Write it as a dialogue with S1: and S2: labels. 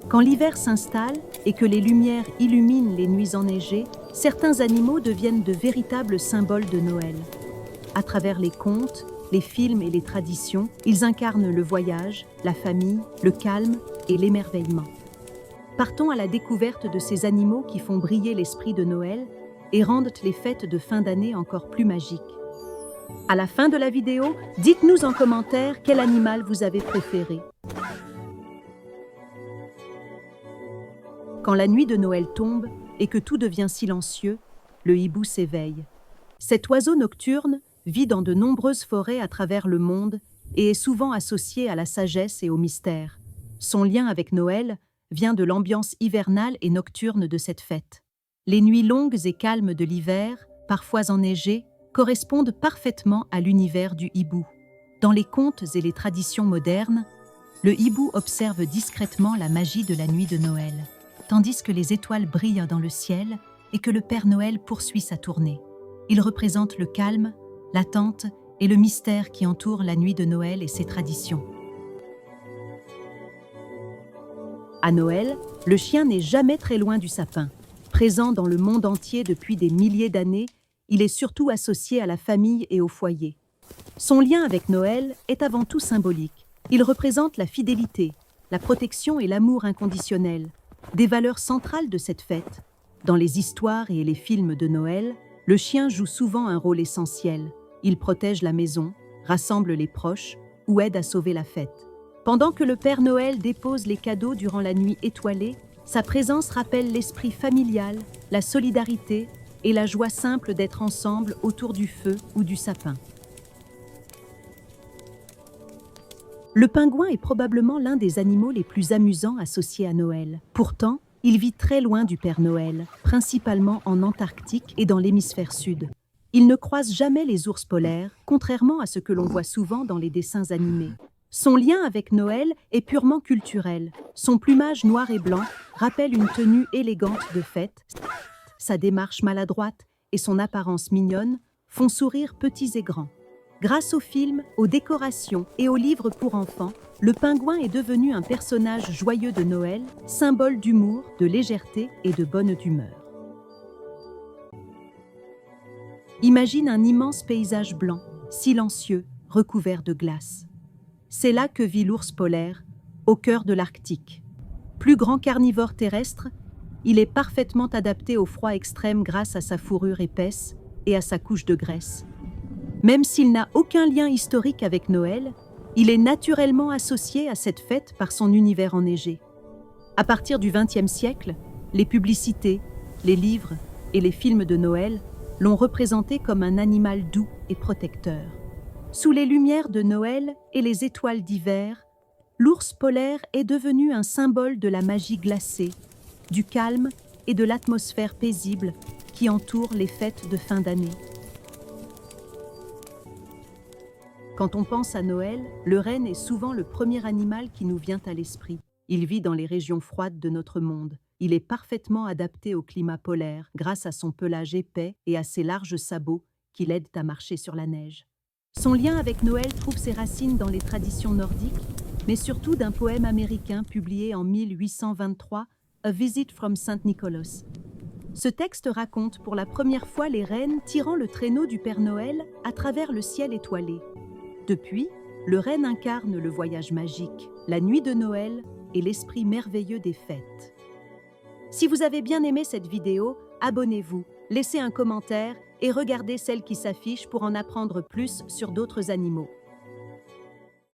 S1: Quand l'hiver s'installe et que les lumières illuminent les nuits enneigées, certains animaux deviennent de véritables symboles de Noël. À travers les contes, les films et les traditions, ils incarnent le voyage, la famille, le calme et l'émerveillement. Partons à la découverte de ces animaux qui font briller l'esprit de Noël et rendent les fêtes de fin d'année encore plus magiques. À la fin de la vidéo, dites-nous en commentaire quel animal vous avez préféré. Quand la nuit de Noël tombe et que tout devient silencieux, le hibou s'éveille. Cet oiseau nocturne vit dans de nombreuses forêts à travers le monde et est souvent associé à la sagesse et au mystère. Son lien avec Noël vient de l'ambiance hivernale et nocturne de cette fête. Les nuits longues et calmes de l'hiver, parfois enneigées, correspondent parfaitement à l'univers du hibou. Dans les contes et les traditions modernes, le hibou observe discrètement la magie de la nuit de Noël, tandis que les étoiles brillent dans le ciel et que le Père Noël poursuit sa tournée. Il représente le calme, l'attente et le mystère qui entourent la nuit de Noël et ses traditions. À Noël, le chien n'est jamais très loin du sapin. Présent dans le monde entier depuis des milliers d'années, il est surtout associé à la famille et au foyer. Son lien avec Noël est avant tout symbolique. Il représente la fidélité, la protection et l'amour inconditionnel, des valeurs centrales de cette fête. Dans les histoires et les films de Noël, le chien joue souvent un rôle essentiel. Il protège la maison, rassemble les proches ou aide à sauver la fête. Pendant que le Père Noël dépose les cadeaux durant la nuit étoilée, sa présence rappelle l'esprit familial, la solidarité et la joie simple d'être ensemble autour du feu ou du sapin. Le pingouin est probablement l'un des animaux les plus amusants associés à Noël. Pourtant, il vit très loin du Père Noël, principalement en Antarctique et dans l'hémisphère sud. Il ne croise jamais les ours polaires, contrairement à ce que l'on voit souvent dans les dessins animés. Son lien avec Noël est purement culturel. Son plumage noir et blanc rappelle une tenue élégante de fête. Sa démarche maladroite et son apparence mignonne font sourire petits et grands. Grâce aux films, aux décorations et aux livres pour enfants, le pingouin est devenu un personnage joyeux de Noël, symbole d'humour, de légèreté et de bonne humeur. Imagine un immense paysage blanc, silencieux, recouvert de glace. C'est là que vit l'ours polaire, au cœur de l'Arctique. Plus grand carnivore terrestre, il est parfaitement adapté au froid extrême grâce à sa fourrure épaisse et à sa couche de graisse. Même s'il n'a aucun lien historique avec Noël, il est naturellement associé à cette fête par son univers enneigé. À partir du XXe siècle, les publicités, les livres et les films de Noël l'ont représenté comme un animal doux et protecteur. Sous les lumières de Noël et les étoiles d'hiver, l'ours polaire est devenu un symbole de la magie glacée, du calme et de l'atmosphère paisible qui entoure les fêtes de fin d'année. Quand on pense à Noël, le renne est souvent le premier animal qui nous vient à l'esprit. Il vit dans les régions froides de notre monde. Il est parfaitement adapté au climat polaire grâce à son pelage épais et à ses larges sabots qui l'aident à marcher sur la neige. Son lien avec Noël trouve ses racines dans les traditions nordiques, mais surtout d'un poème américain publié en 1823, A Visit from St. Nicholas. Ce texte raconte pour la première fois les rennes tirant le traîneau du Père Noël à travers le ciel étoilé. Depuis, le renne incarne le voyage magique, la nuit de Noël et l'esprit merveilleux des fêtes. Si vous avez bien aimé cette vidéo, abonnez-vous, laissez un commentaire et regardez celle qui s'affiche pour en apprendre plus sur d'autres animaux.